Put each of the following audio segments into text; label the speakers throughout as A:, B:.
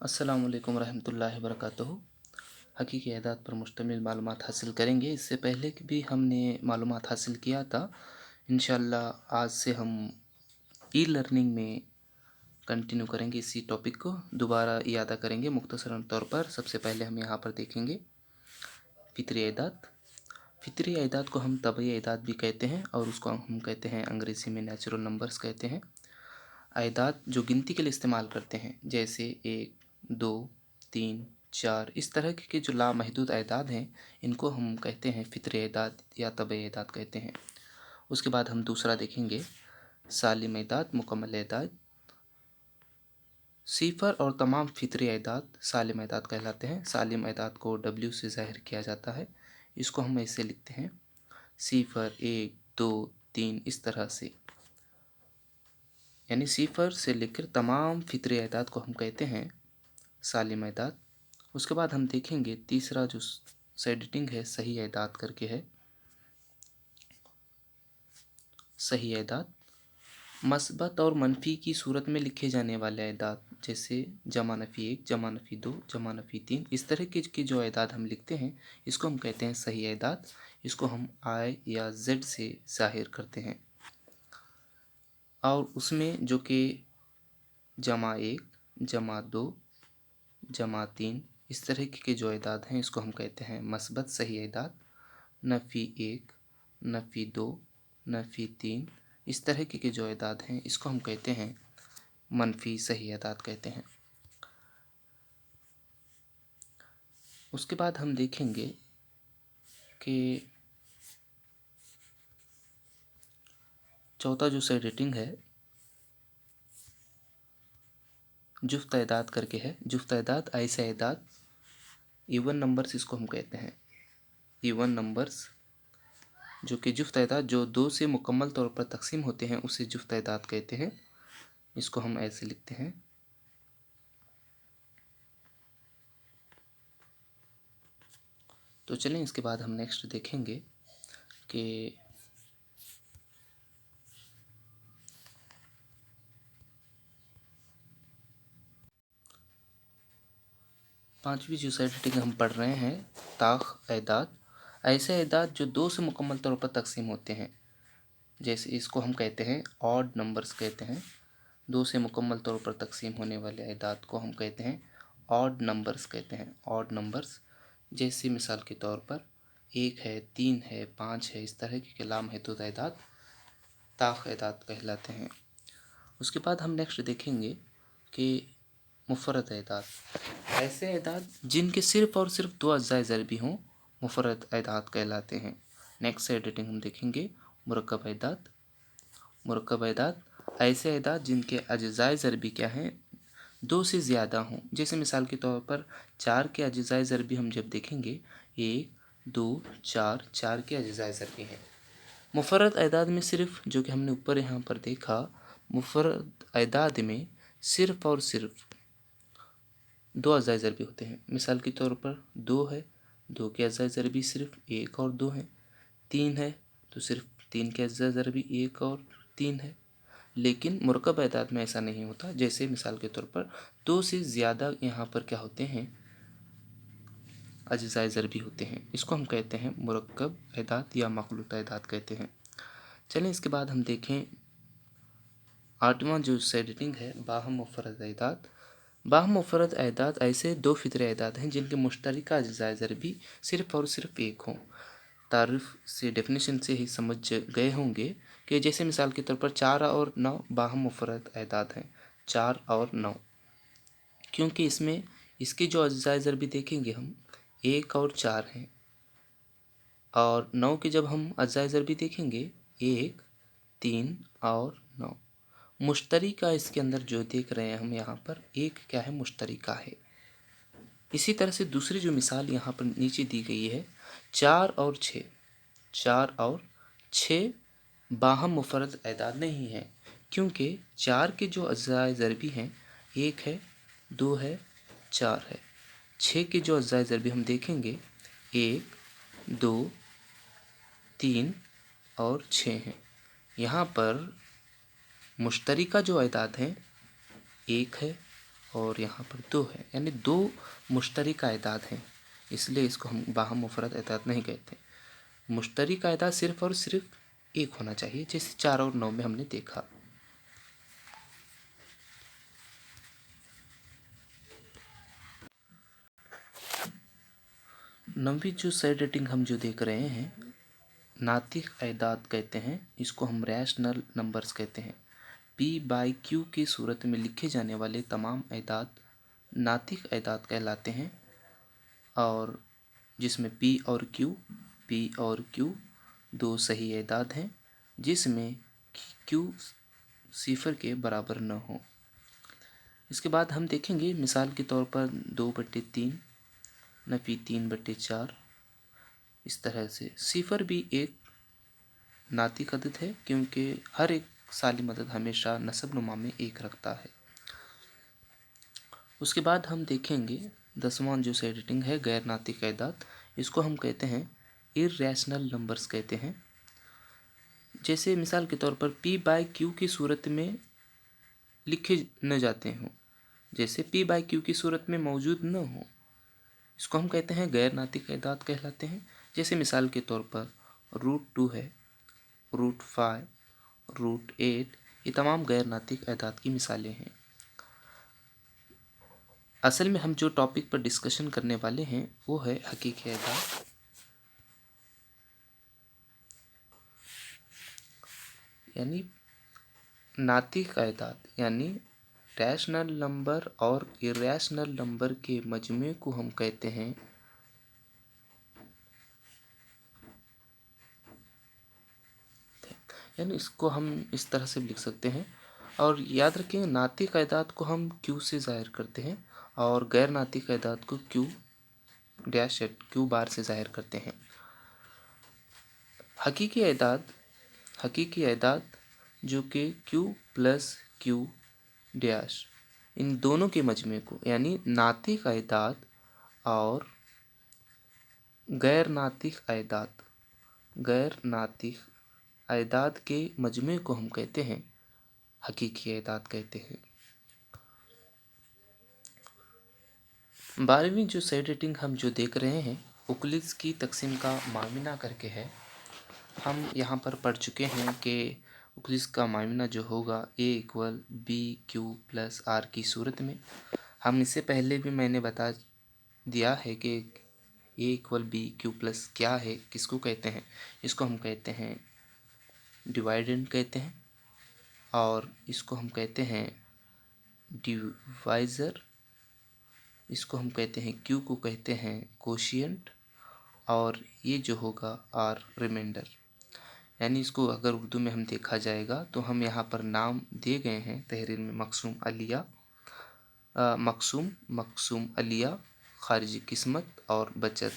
A: अस्सलाम वालेकुम रहमतुल्लाहि वबरकातुहू। हकीकी अदाद पर मुश्तमिल मालूमात हासिल करेंगे। इससे पहले कि भी हमने मालूमात हासिल किया था। इंशाअल्लाह आज से हम ई लर्निंग में कंटिन्यू करेंगे। इसी टॉपिक को दोबारा यादा करेंगे मुख्तसरन तौर पर। सबसे पहले हम यहाँ पर देखेंगे फ़ितरी अदाद। फ़ितरी अदाद को हम तबई अदाद भी कहते हैं और उसको हम कहते हैं अंग्रेज़ी में नेचुरल नंबर्स कहते हैं। अदाद जो गिनती के लिए इस्तेमाल करते हैं, जैसे 1, 2, 3, 4, इस तरह के जो लामहदूद अदाद हैं, इनको हम कहते हैं फ़ितरी अदाद या तबई अदाद कहते हैं। उसके बाद हम दूसरा देखेंगे सालिम अदाद, मुकम्मल अदाद। सिफ़र और तमाम फ़ितरी अदाद सालिम अदाद कहलाते हैं। सालिम अदाद को W से ज़ाहिर किया जाता है। इसको हम ऐसे लिखते हैं सिफ़र, 1, 2, 3, इस तरह से, यानी सिफ़र से लेकर तमाम फ़ितरी अदाद को हम कहते हैं सालिम अदाद। उसके बाद हम देखेंगे तीसरा जो शेडिंग है सही अदाद करके है। सही अदाद मस्बत और मनफी की सूरत में लिखे जाने वाले अदाद, जैसे जमा नफ़ी 1, जमा नफ़ी 2, जमा नफ़ी 3, इस तरह के जो अदाद हम लिखते हैं इसको हम कहते हैं सही अदाद। इसको हम I या Z से ज़ाहिर करते हैं। और उसमें जो कि जमा 1, जमा 2, जमा 3, इस तरह के जो अदाद हैं इसको हम कहते हैं मस्बत सही अदाद। नफ़ी 1, नफ़ी 2, नफ़ी 3, इस तरह के जो अदाद हैं इसको हम कहते हैं मनफी सही अदाद कहते हैं। उसके बाद हम देखेंगे कि चौथा जो शेडिंग है जुफ्त अदाद करके है। जुफ्त अदाद ऐसे अदाद इवन नंबर्स इसको हम कहते हैं। इवन नंबर्स जो कि जुफ्त अदाद जो 2 से मुकम्मल तौर पर तकसीम होते हैं उसे जुफ्त अदाद कहते हैं। इसको हम ऐसे लिखते हैं तो चलें इसके बाद हम नेक्स्ट देखेंगे कि पांचवी जो शेडिंग हम पढ़ रहे हैं ताख अदाद। ऐसे अदाद जो 2 से मुकम्मल तौर पर तकसीम होते हैं, जैसे इसको हम कहते हैं ऑड नंबर्स कहते हैं। 2 से मुकम्मल तौर पर तकसीम होने वाले अदाद को हम कहते हैं ऑड नंबर्स कहते हैं। ऑड नंबर्स जैसे मिसाल के तौर पर 1 है, 3 है, 5 है, इस तरह के लामहदूद अदाद ताख अदाद कहलाते हैं। उसके बाद हम नेक्स्ट देखेंगे कि मुफरद अदाद। ऐसे अदाद जिनके सिर्फ़ और सिर्फ 2 अज्ज़ाए ज़रबी हों मुफरद अदाद कहलाते हैं। नेक्स्ट शेडिंग हम देखेंगे मुरक्कब अदाद। मुरक्कब अदाद ऐसे अदाद जिनके अज्ज़ाए ज़रबी क्या हैं 2 से ज़्यादा हों। जैसे मिसाल के तौर पर 4 के अज्ज़ाए ज़रबी हम जब देखेंगे 1, 2, 4, 4 के अज्ज़ाए ज़रबी हैं। मुफरद अदाद में सिर्फ जो कि हमने ऊपर यहाँ पर देखा, मुफरद अदाद में सिर्फ़ और सिर्फ 2 अज्ज़ाए ज़रबी होते हैं। मिसाल के तौर पर 2 है, 2 के अज्ज़ाए ज़रबी सिर्फ 1 और 2 हैं। 3 है तो सिर्फ 3 के अज्ज़ाए ज़रबी 1 और 3 है। लेकिन मुरक्कब अदाद में ऐसा नहीं होता। जैसे मिसाल के तौर पर 2 से ज़्यादा यहाँ पर क्या होते हैं अज्ज़ाए ज़रबी होते हैं। इसको हम कहते हैं मुरक्कब अदाद या मखलूत अदाद कहते हैं। चलें इसके बाद हम देखें 8वां जो शेडिंग है बाहम मुफरद अदाद। बाहम मुफरद अदाद ऐसे 2 फ़ितरी अदाद हैं जिनके मुश्तरका अज्ज़ाए ज़रबी सिर्फ़ और सिर्फ 1 हों। तारीफ़ से डेफिनेशन से ही समझ गए होंगे कि जैसे मिसाल के तौर पर 4 और 9 बाहम मुफरद अदाद हैं। 4 और 9 क्योंकि इसमें इसके जो अज्ज़ाए ज़रबी देखेंगे हम 1 और 4 हैं, और 9 के जब हम अज्ज़ाए ज़रबी देखेंगे 1, 3 और 9। मुश्तरिका इसके अंदर जो देख रहे हैं हम यहाँ पर एक क्या है मुश्तरिका है। इसी तरह से दूसरी जो मिसाल यहाँ पर नीचे दी गई है 4 और 6। 4 और 6 बाहम मुफरद अदाद नहीं है, क्योंकि 4 के जो अज्ज़ाए ज़रबी हैं 1 है, 2 है, 4 है। 6 के जो अज्ज़ाए ज़रबी हम देखेंगे 1, 2, 3 और 6 हैं। यहाँ पर मुश्तरिका जो अदाद हैं 1 है, और यहाँ पर 2 है, यानी 2 मुश्तरक अعداد हैं, इसलिए इसको हम बाहम मुफरद अعداد नहीं कहते। मुश्तरक अعداد सिर्फ और सिर्फ एक होना चाहिए, जैसे 4 और 9 में हमने देखा। नौवीं जो साइड रेटिंग हम जो देख रहे हैं, नातिक अعداد कहते हैं, इसको हम रैशनल नंबर्स कहते हैं। p/q की सूरत में लिखे जाने वाले तमाम अعداد नातिक अعداد कहलाते हैं, और जिसमें p और q 2 सही अعداد हैं, जिसमें q सिफर के बराबर न हो। इसके बाद हम देखेंगे मिसाल के तौर पर 2/3 नफी 3/4। इस तरह से सिफर भी एक नातिक अदद है, क्योंकि हर एक सालिम अदद हमेशा नसब नुमा में 1 रखता है। उसके बाद हम देखेंगे 10वां जो साइड रेटिंग है गैर नातिक अعداد, इसको हम कहते हैं इर्रेशनल नंबर्स कहते हैं। जैसे मिसाल के तौर पर p/q की सूरत में लिखे न जाते हों, जैसे p/q की सूरत में मौजूद न हो, इसको हम कहते हैं गैर नातिक अعداد कहलाते हैं। जैसे मिसाल के तौर पर √2 है, √5, √8, ये तमाम गैर नातिक अعداد की मिसालें हैं। असल में हम जो टॉपिक पर डिस्कशन करने वाले हैं वो है हकीकी अعداد। यानी नातिक अعداد यानी रैशनल नंबर और इर्रेशनल नंबर के मजमे को हम कहते हैं यानी इसको हम इस तरह से भी लिख सकते हैं। और याद रखें, नातिक अعداد को हम q से ज़ाहिर करते हैं और गैर नातिक अعداد को q' से ज़ाहिर करते हैं। हकीकी अعداد जो कि q plus q dash in दोनों के मजमे को, यानी नातिक अعداد और गैर नातिक अعداد के मजमे को हम कहते हैं हकीकी अعداد कहते हैं। 12वीं जो साइड रेटिंग हम जो देख रहे हैं उक्लिस की तकसीम का मामिना करके है। हम यहाँ पर पढ़ चुके हैं कि उक्लिस का मामिना जो होगा a=bq + r की सूरत में। हम इससे पहले भी मैंने बता दिया है कि a=bq + क्या है, किसको कहते हैं। इसको हम कहते हैं डिवाइडेंड कहते हैं, और इसको हम कहते हैं डिवाइज़र, इसको हम कहते हैं q को कहते हैं कोशिएंट, और ये जो होगा r रिमाइंडर। यानी इसको अगर उर्दू में हम देखा जाएगा तो हम यहाँ पर नाम दिए गए हैं तहरीर में मकसूम अलिया, खारिजी किस्मत और बचत।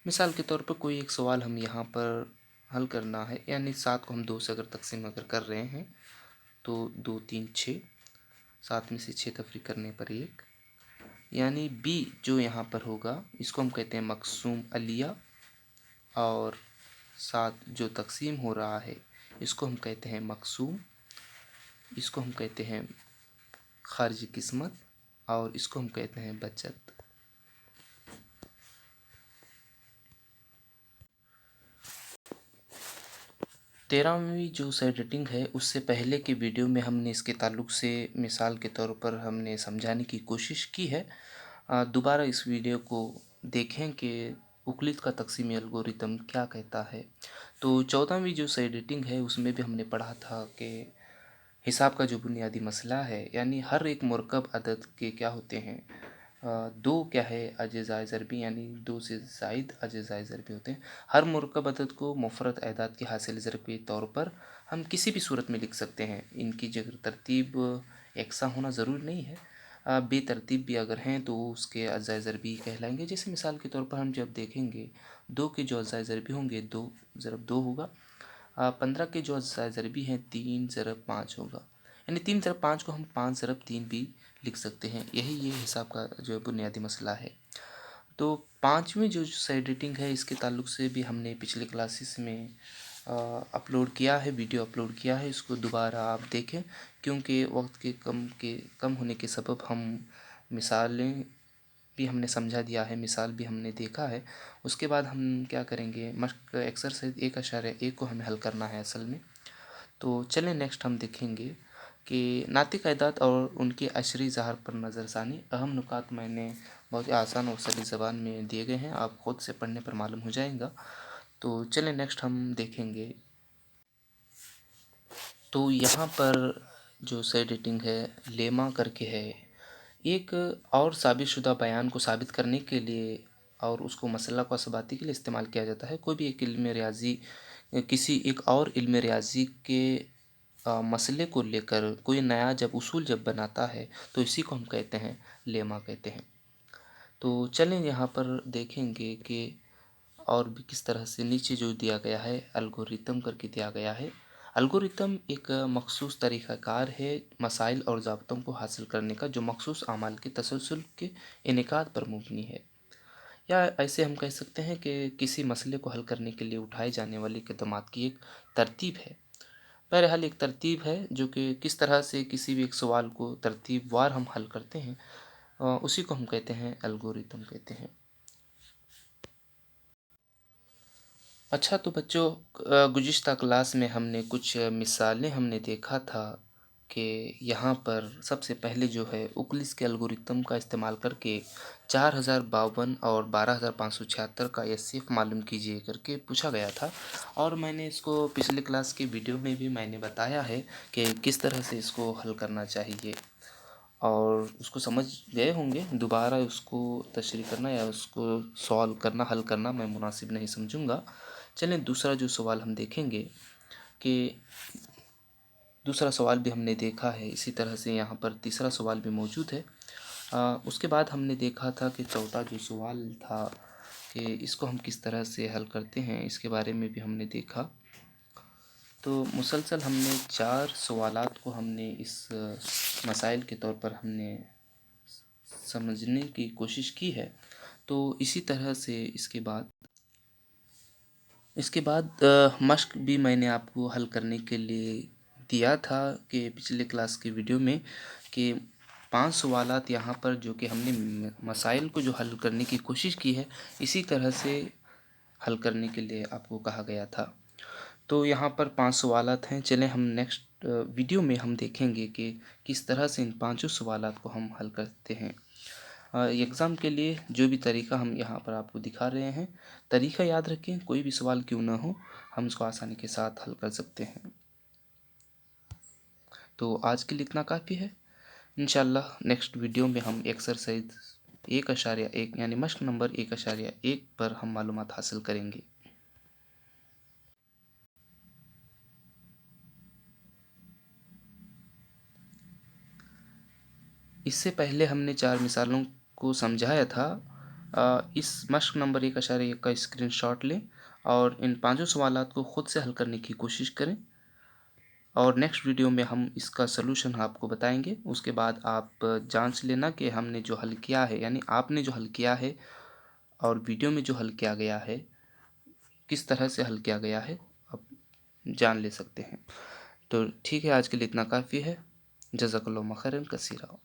A: मिसाल के तौर पर कोई एक सवाल हम यहाँ पर हल करना है, यानी 7 को हम 2 से अगर तकसीम कर रहे हैं तो 2 3 6, 7 में से 6 तफरीक करने पर 1, यानी b जो यहाँ पर होगा इसको हम कहते हैं मकसूम अलिया, और 7 जो तकसीम हो रहा है इसको हम कहते हैं मकसूम, इसको हम कहते हैं खारिजी किस्मत, और इसको हम कहते हैं बचत। तेरहवीं जो साइड रेटिंग है उससे पहले के वीडियो में हमने इसके ताल्लुक़ से मिसाल के तौर पर हमने समझाने की कोशिश की है। दोबारा इस वीडियो को देखें कि उक्लिद का तकसीमी एल्गोरिथम क्या कहता है। तो 14वीं जो साइड रेटिंग है उसमें भी हमने पढ़ा था कि हिसाब का जो बुनियादी मसला है, यानी हर एक मुरकब अदद के क्या होते हैं, 2 क्या है अज्ज़ाए ज़रबी, यानी 2 से ज़ायद अज्ज़ाए ज़रबी होते हैं। हर मुरकब अदद को मुफरद अعداد के हासिल ज़रब के तौर पर हम किसी भी सूरत में लिख सकते हैं। इनकी जगह तरतीब यकसा होना ज़रूरी नहीं है, बेतरतीब भी अगर हैं तो उसके अज्ज़ाए ज़रबी कहलाएंगे। जैसे मिसाल के तौर पर हम जब देखेंगे 2 के जो अज्ज़ाए ज़रबी होंगे 2 ज़रब 2 होगा, 15 के जो अज्ज़ाए ज़रबी हैं 3 ज़रब 5 होगा, यानी 3 ज़रब 5 को हम 5 ज़रब 3 भी लिख सकते हैं। यही ये हिसाब का जो बुनियादी मसला है। तो 5वीं जो साइड रेटिंग है इसके ताल्लुक़ से भी हमने पिछले क्लासेस में اپلوڈ کیا ہے، ویڈیو اپلوڈ کیا ہے، اس کو دوبارہ آپ دیکھیں، کیونکہ وقت کے کم ہونے کے سبب ہم مثالیں بھی ہم نے سمجھا دیا ہے، مثال بھی ہم نے دیکھا ہے۔ اس کے بعد ہم کیا کریں گے، مشق ایکسرسائز 1.1 کو ہمیں حل کرنا ہے اصل میں۔ تو چلیں نیکسٹ ہم دیکھیں گے کہ ناطق اعداد اور ان کے عشری اظہار پر نظر ثانی۔ اہم نکات میں نے بہت ہی آسان اور سلیس زبان میں دیے گئے ہیں، آپ خود سے پڑھنے پر معلوم ہو جائیں گا۔ تو چلیں نیکسٹ ہم دیکھیں گے۔ تو یہاں پر جو سیڈ ریٹنگ ہے لیما کر کے ہے، ایک اور ثابت شدہ بیان کو ثابت کرنے کے لیے اور اس کو مسئلہ کو اثباتی کے لیے استعمال کیا جاتا ہے۔ کوئی بھی ایک علم ریاضی کسی ایک اور علم ریاضی کے مسئلے کو لے کر کوئی نیا جب اصول جب بناتا ہے تو اسی کو ہم کہتے ہیں لیما کہتے ہیں۔ تو چلیں یہاں پر دیکھیں گے کہ اور بھی کس طرح سے نیچے جو دیا گیا ہے الگوریتم کر کے دیا گیا ہے۔ الگوریتم ایک مخصوص طریقہ کار ہے مسائل اور ضابطوں کو حاصل کرنے کا، جو مخصوص اعمال کے تسلسل کے انعقاد پر مبنی ہے، یا ایسے ہم کہہ سکتے ہیں کہ کسی مسئلے کو حل کرنے کے لیے اٹھائے جانے والی اقدامات کی ایک ترتیب ہے۔ بہرحال ایک ترتیب ہے جو کہ کس طرح سے کسی بھی ایک سوال کو ترتیب وار ہم حل کرتے ہیں، اسی کو ہم کہتے ہیں الگوریتم کہتے ہیں۔ اچھا تو بچوں، گزشتہ کلاس میں ہم نے کچھ مثالیں ہم نے دیکھا تھا کہ یہاں پر سب سے پہلے جو ہے اوکلس کے الگوریتم کا استعمال کر کے 4052 اور 12576 کا ایس سی ایف معلوم کیجیے کر کے پوچھا گیا تھا، اور میں نے اس کو پچھلے کلاس کے ویڈیو میں بھی میں نے بتایا ہے کہ کس طرح سے اس کو حل کرنا چاہیے، اور اس کو سمجھ گئے ہوں گے۔ دوبارہ اس کو تشریح کرنا یا اس کو سولو کرنا، حل کرنا میں مناسب نہیں سمجھوں گا۔ چلیں دوسرا جو سوال ہم دیکھیں گے کہ دوسرا سوال بھی ہم نے دیکھا ہے، اسی طرح سے یہاں پر تیسرا سوال بھی موجود ہے۔ اس کے بعد ہم نے دیکھا تھا کہ چوتھا جو سوال تھا کہ اس کو ہم کس طرح سے حل کرتے ہیں، اس کے بارے میں بھی ہم نے دیکھا۔ تو مسلسل ہم نے 4 سوالات کو ہم نے اس مسائل کے طور پر ہم نے سمجھنے کی کوشش کی ہے۔ تو اسی طرح سے اس کے بعد مشق بھی میں نے آپ کو حل کرنے کے لیے دیا تھا کہ پچھلے کلاس کے ویڈیو میں کہ 5 سوالات یہاں پر جو کہ ہم نے مسائل کو جو حل کرنے کی کوشش کی ہے، اسی طرح سے حل کرنے کے لیے آپ کو کہا گیا تھا۔ تو یہاں پر 5 سوالات ہیں، چلیں ہم نیکسٹ ویڈیو میں ہم دیکھیں گے کہ کس طرح سے ان 5 سوالات کو ہم حل کرتے ہیں۔ ایگزام کے لیے جو بھی طریقہ ہم یہاں پر آپ کو دکھا رہے ہیں، طریقہ یاد رکھیں، کوئی بھی سوال کیوں نہ ہو ہم اس کو آسانی کے ساتھ حل کر سکتے ہیں۔ تو آج کے لیے اتنا کافی ہے۔ انشاءاللہ نیکسٹ ویڈیو میں ہم ایکسرسائز 1.1 یعنی مشق نمبر 1.1 پر ہم معلومات حاصل کریں گے۔ اس سے پہلے ہم نے 4 مثالوں کو سمجھایا تھا۔ اس مشق نمبر 1.1 کا اسکرین شاٹ لیں اور ان 5 سوالات کو خود سے حل کرنے کی کوشش کریں، اور نیکسٹ ویڈیو میں ہم اس کا سلوشن آپ کو بتائیں گے۔ اس کے بعد آپ جانچ لینا کہ ہم نے جو حل کیا ہے، یعنی آپ نے جو حل کیا ہے اور ویڈیو میں جو حل کیا گیا ہے کس طرح سے حل کیا گیا ہے، آپ جان لے سکتے ہیں۔ تو ٹھیک ہے، آج کے لیے اتنا کافی ہے۔ جزاک اللہ خیرا کثیرا۔